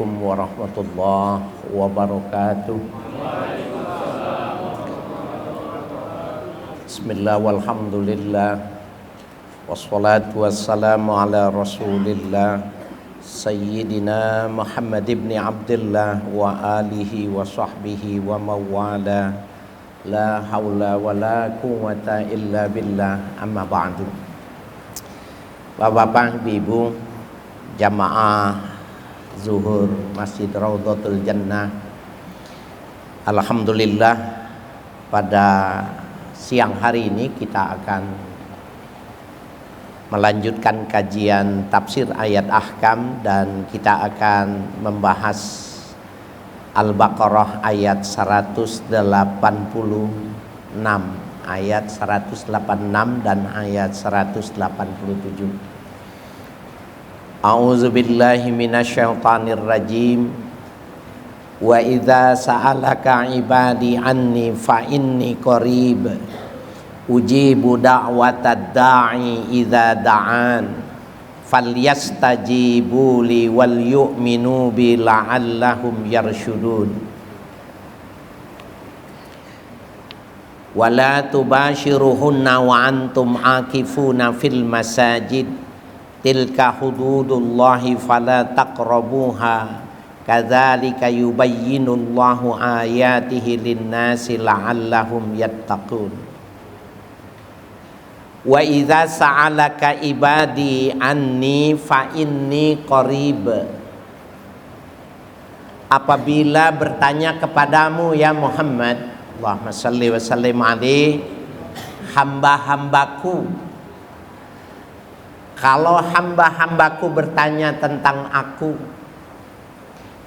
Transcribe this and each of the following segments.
Warahmatullahi wabarakatuh. Bismillah walhamdulillah wassalatu wassalamu ala rasulillah Sayyidina Muhammad ibn Abdullah wa alihi wa sahbihi wa mawala. La hawla wa la quwwata illa billah, amma ba'du. Bapak-bapak, ibu, jamaah Zuhur Masjid Raudhatul Jannah, alhamdulillah pada siang hari ini kita akan melanjutkan kajian tafsir ayat ahkam dan kita akan membahas Al-Baqarah ayat 186, ayat 186 dan ayat 187. A'udzu billahi minasyaitonir rajim. Wa idza sa'alaka ibadi anni fa inni qarib ujibu da'watad da'i idza da'an falyastajibu li wal yu'minu bi la'allahum yarshudun. Wala tubashiruhunna wa antum akifuna fil masajid tilka hududullahi fala taqrabuha kadzalika yubayyinullahu ayatihi linnasi la'allahum yattaqun. Wa idza sa'alaka ibadi anni fa inni qarib. Apabila bertanya kepadamu ya Muhammad, Allahumma shalli wa sallim alaihi, hamba-hambaku, kalau hamba-hambaku bertanya tentang aku,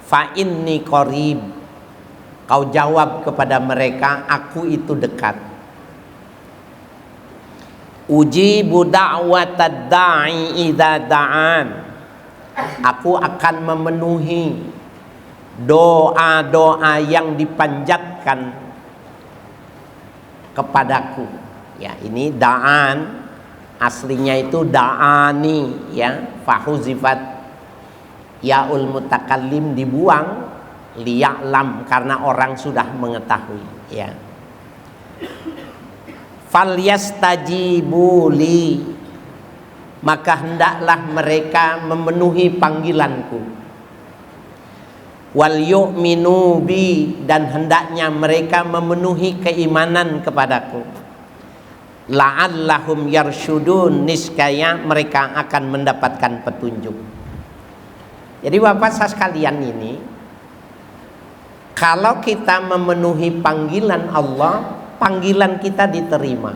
fa inni qarib, kau jawab kepada mereka, aku itu dekat. Ujibu da'watad da'i idza da'an, aku akan memenuhi doa-doa yang dipanjatkan kepadaku. Ya, ini da'an aslinya itu da'ani, ya, fahuzifat yaul mutakallim dibuang liya'lam karena orang sudah mengetahui, ya. Falyastajibu li, maka hendaklah mereka memenuhi panggilanku. Wal yu'minu bi, dan hendaknya mereka memenuhi keimanan kepadaku. La'allahum yarshudun, niscaya mereka akan mendapatkan petunjuk. Jadi Bapak Saudara sekalian, ini kalau kita memenuhi panggilan Allah, panggilan kita diterima.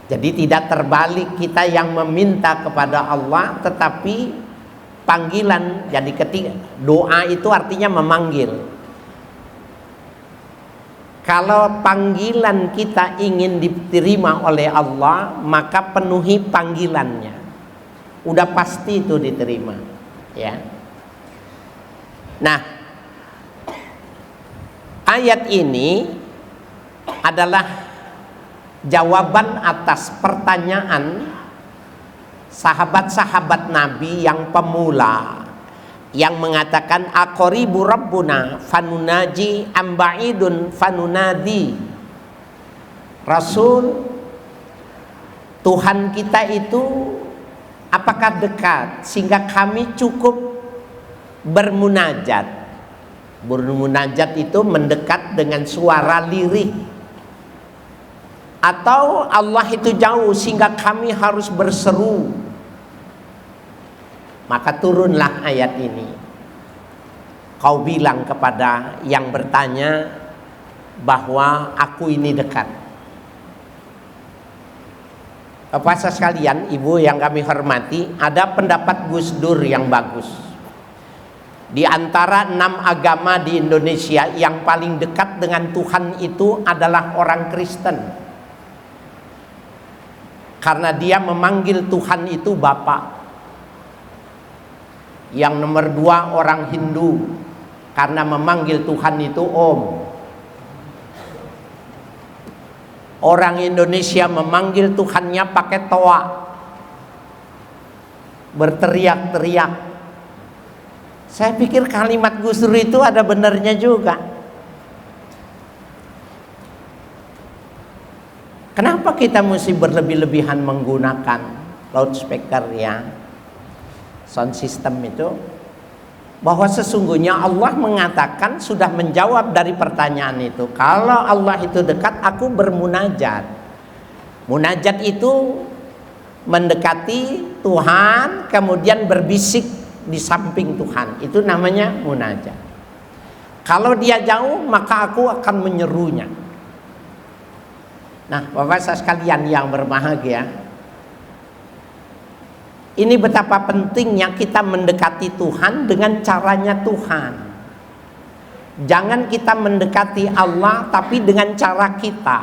Jadi tidak terbalik, kita yang meminta kepada Allah tetapi panggilan. Jadi ketika doa itu artinya memanggil. Kalau panggilan kita ingin diterima oleh Allah, maka penuhi panggilannya. Udah pasti itu diterima, ya. Nah, ayat ini adalah jawaban atas pertanyaan sahabat-sahabat Nabi yang pemula, yang mengatakan aqaribu rabbuna fanunaji amba'idun fanunadi. Rasul, Tuhan kita itu apakah dekat sehingga kami cukup bermunajat. Bermunajat itu mendekat dengan suara lirih, atau Allah itu jauh sehingga kami harus berseru. Maka turunlah ayat ini. Kau bilang kepada yang bertanya bahwa aku ini dekat. Bapak sekalian, ibu yang kami hormati, ada pendapat Gus Dur yang bagus. Di antara 6 agama di Indonesia, yang paling dekat dengan Tuhan itu adalah orang Kristen. Karena dia memanggil Tuhan itu Bapa. Yang nomor 2 orang Hindu, karena memanggil Tuhan itu Om. Orang Indonesia memanggil Tuhannya pakai toa, berteriak-teriak. Saya pikir kalimat Gus Dur itu ada benarnya juga. Kenapa kita mesti berlebih-lebihan menggunakan loudspeaker ya, sound system itu? Bahwa sesungguhnya Allah mengatakan sudah menjawab dari pertanyaan itu. Kalau Allah itu dekat, aku bermunajat. Munajat itu mendekati Tuhan, kemudian berbisik di samping Tuhan, itu namanya munajat. Kalau dia jauh, maka aku akan menyerunya. Nah, Bapak sekalian yang berbahagia, ini betapa pentingnya kita mendekati Tuhan dengan caranya Tuhan. Jangan kita mendekati Allah tapi dengan cara kita.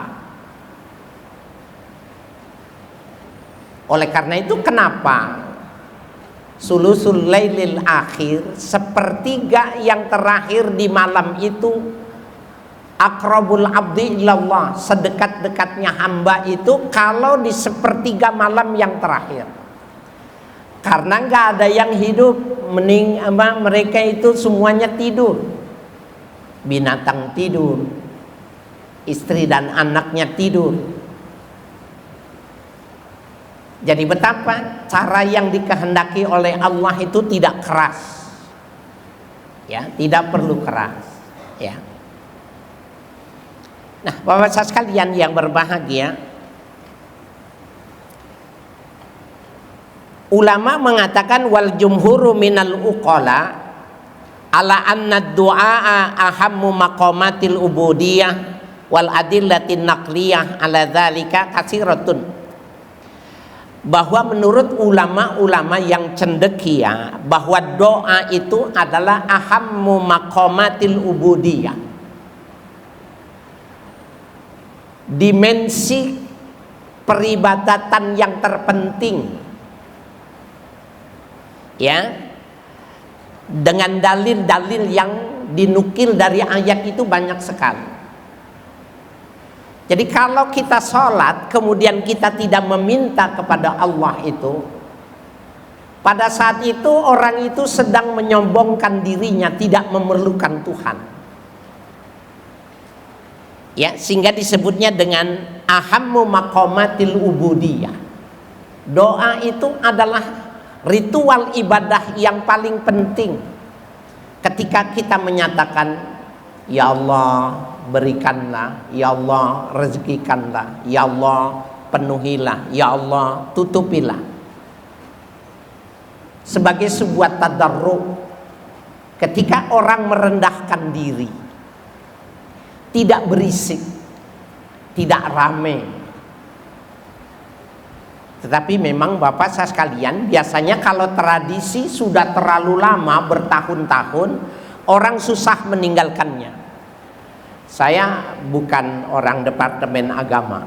Oleh karena itu kenapa sulusul lailil akhir, sepertiga yang terakhir di malam itu, aqrabul abdi ilallah, sedekat-dekatnya hamba itu kalau di sepertiga malam yang terakhir. Karena nggak ada yang hidup, mereka itu semuanya tidur. Binatang tidur, istri dan anaknya tidur. Jadi betapa cara yang dikehendaki oleh Allah itu tidak keras, ya, tidak perlu keras, ya. Nah, Bapak sekalian yang berbahagia, ulama mengatakan wal jumhuru minal uqala ala anna du'a ahammu maqamatil ubudiyah wal adillatin naqliyah ala dzalika katsiratun. Bahwa menurut ulama-ulama yang cendekia bahwa doa itu adalah ahammu maqamatil ubudiyah, dimensi peribadatan yang terpenting, ya, dengan dalil-dalil yang dinukil dari ayat itu banyak sekali. Jadi kalau kita sholat kemudian kita tidak meminta kepada Allah itu, pada saat itu orang itu sedang menyombongkan dirinya, tidak memerlukan Tuhan. Ya, sehingga disebutnya dengan ahammu maqamatil ubudiyah. Doa itu adalah ritual ibadah yang paling penting. Ketika kita menyatakan, ya Allah berikanlah, ya Allah rezekikanlah, ya Allah penuhilah, ya Allah tutupilah. Sebagai sebuah tadarruk, ketika orang merendahkan diri, tidak berisik, tidak rame. Tetapi memang Bapak saya sekalian, biasanya kalau tradisi sudah terlalu lama, bertahun-tahun, orang susah meninggalkannya. Saya bukan orang departemen agama,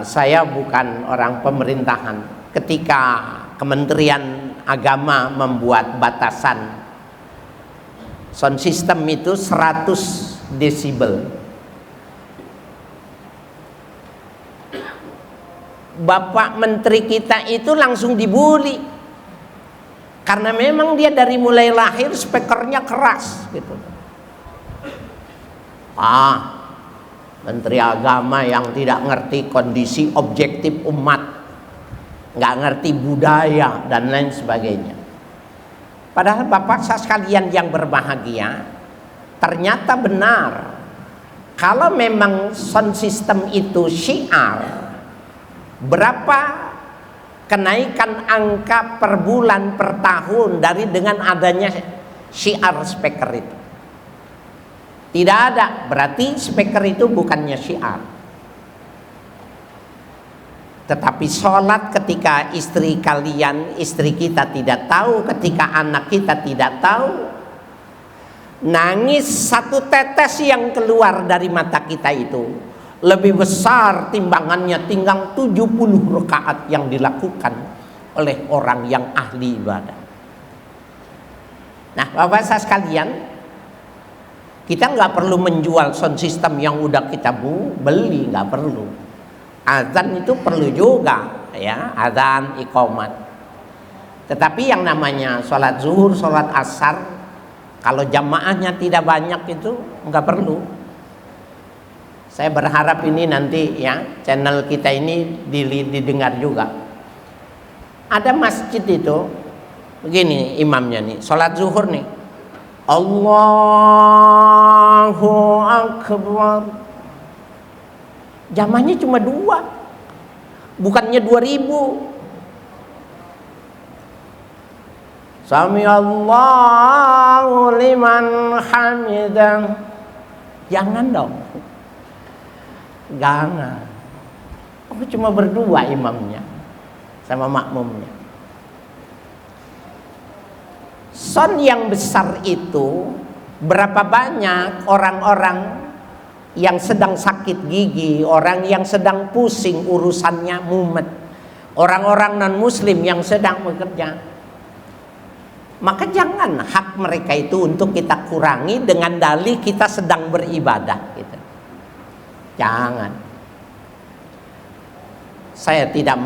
saya bukan orang pemerintahan. Ketika Kementerian Agama membuat batasan sound system itu 100 desibel, Bapak Menteri kita itu langsung dibully, karena memang dia dari mulai lahir speakernya keras gitu. Menteri Agama yang tidak ngerti kondisi objektif umat, nggak ngerti budaya dan lain sebagainya. Padahal Bapak sekalian yang berbahagia, ternyata benar kalau memang sound system itu syiar, berapa kenaikan angka per bulan per tahun dari dengan adanya syiar speaker itu? Tidak ada, berarti speaker itu bukannya syiar. Tetapi sholat ketika istri kalian, istri kita tidak tahu, ketika anak kita tidak tahu, nangis satu tetes yang keluar dari mata kita itu lebih besar timbangannya tinggal 70 rakaat yang dilakukan oleh orang yang ahli ibadah. Nah, Bapak saya sekalian, kita nggak perlu menjual sound system yang udah kita beli, nggak perlu. Azan itu perlu juga, ya, azan, iqamat. Tetapi yang namanya sholat zuhur, sholat asar, kalau jamaahnya tidak banyak itu nggak perlu. Saya berharap ini nanti ya channel kita ini didengar juga. Ada masjid itu begini imamnya nih, sholat zuhur nih, Allahu Akbar, jamaahnya cuma 2, bukannya 2000. Sami Allahu liman hamidah. Jangan dong. Jangan. Oh, cuma berdua imamnya sama makmumnya. Son yang besar itu, berapa banyak orang-orang yang sedang sakit gigi, orang yang sedang pusing urusannya mumet, orang-orang non muslim yang sedang bekerja. Maka jangan hak mereka itu untuk kita kurangi dengan dalih kita sedang beribadah gitu. Jangan. Saya tidak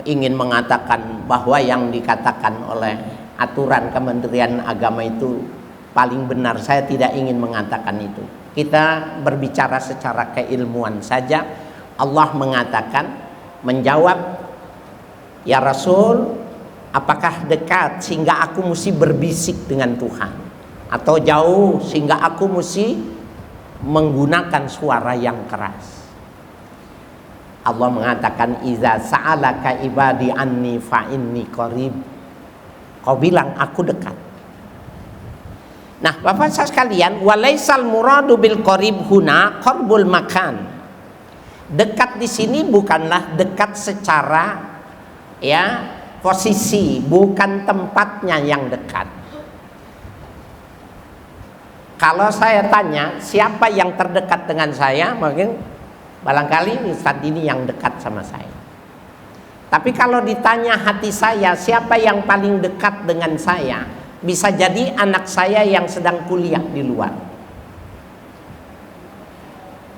ingin mengatakan bahwa yang dikatakan oleh aturan Kementerian Agama itu paling benar. Saya tidak ingin mengatakan itu. Kita berbicara secara keilmuan saja. Allah mengatakan, menjawab, ya Rasul, apakah dekat sehingga aku mesti berbisik dengan Tuhan, atau jauh sehingga aku mesti menggunakan suara yang keras? Allah mengatakan, iza sa'alaka ibadi anni fa inni qarib. Kau bilang aku dekat. Nah, Bapak Saudara sekalian, walaisal muradu bil qarib huna qarbul makan. Dekat di sini bukanlah dekat secara ya posisi, bukan tempatnya yang dekat. Kalau saya tanya siapa yang terdekat dengan saya, mungkin barangkali Ustadz ini yang dekat sama saya. Tapi kalau ditanya hati saya, siapa yang paling dekat dengan saya, bisa jadi anak saya yang sedang kuliah di luar.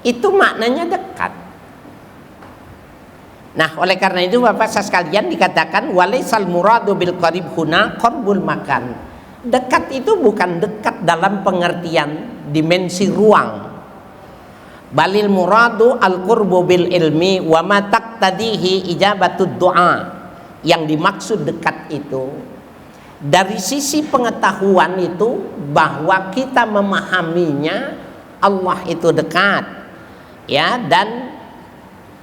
Itu maknanya dekat. Nah, oleh karena itu Bapak Saudara sekalian dikatakan walaisal muradu bil qarib huna qarbul makan. Dekat itu bukan dekat dalam pengertian dimensi ruang. Balil muradu al qurbu bil ilmi wa ma taqtadihi ijabatud du'a. Yang dimaksud dekat itu dari sisi pengetahuan itu bahwa kita memahaminya Allah itu dekat. Ya, dan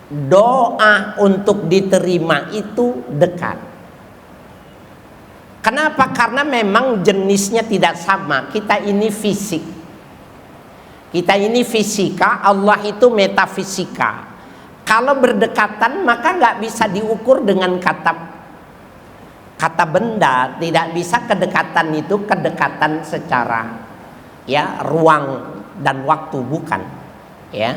doa untuk diterima itu dekat. Kenapa? Karena memang jenisnya tidak sama. Kita ini fisik, kita ini fisika, Allah itu metafisika. Kalau berdekatan maka nggak bisa diukur dengan kata benda. Tidak bisa kedekatan itu kedekatan secara ya ruang dan waktu, bukan ya.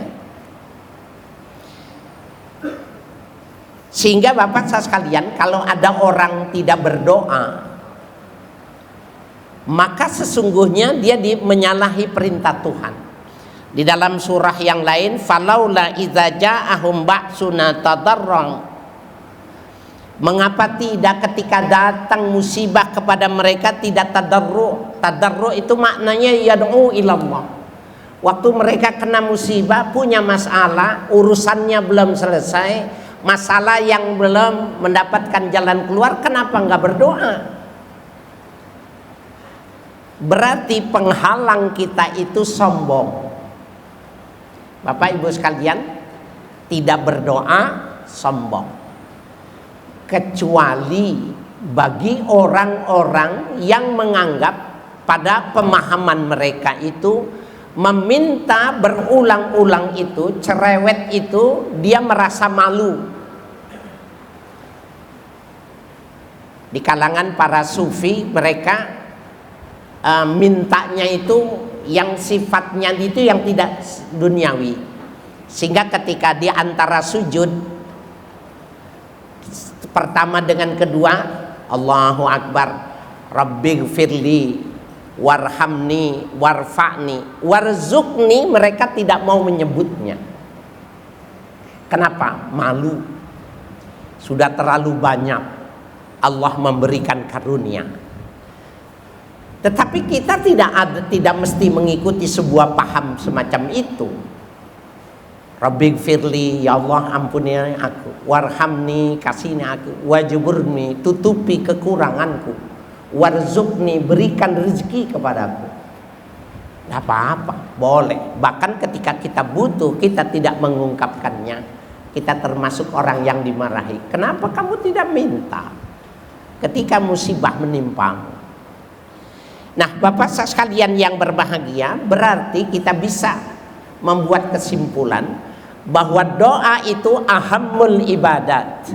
Sehingga Bapak Saudara sekalian, kalau ada orang tidak berdoa, maka sesungguhnya dia menyalahi perintah Tuhan. Di dalam surah yang lain, falaula idza ja'ahum ba'suna tadarrang. Mengapa tidak ketika datang musibah kepada mereka tidak tadarru? Tadarru itu maknanya yad'u ilallah. Waktu mereka kena musibah, punya masalah, urusannya belum selesai, masalah yang belum mendapatkan jalan keluar, kenapa nggak berdoa? Berarti penghalang kita itu sombong. Bapak Ibu sekalian, tidak berdoa sombong. Kecuali bagi orang-orang yang menganggap pada pemahaman mereka itu meminta berulang-ulang itu, cerewet itu, dia merasa malu. Di kalangan para sufi mereka mintanya itu yang sifatnya itu yang tidak duniawi, sehingga ketika di antara sujud pertama dengan kedua, Allahu Akbar, Rabbighfirli warhamni warfa'ni warzuqni, mereka tidak mau menyebutnya. Kenapa? Malu. Sudah terlalu banyak Allah memberikan karunia. Tetapi kita tidak mesti mengikuti sebuah paham semacam itu. Rabbighfirli, ya Allah ampuni aku, warhamni, kasihni aku, wajburni, tutupi kekuranganku, warzuqni, berikan rezeki kepadaku. Tidak apa-apa, boleh. Bahkan ketika kita butuh, kita tidak mengungkapkannya, kita termasuk orang yang dimarahi. Kenapa kamu tidak minta ketika musibah menimpamu? Nah, Bapak sekalian yang berbahagia, berarti kita bisa membuat kesimpulan bahwa doa itu ahammul ibadat.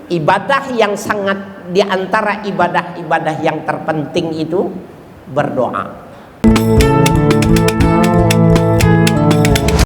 Ibadah yang sangat, di antara ibadah-ibadah yang terpenting itu berdoa.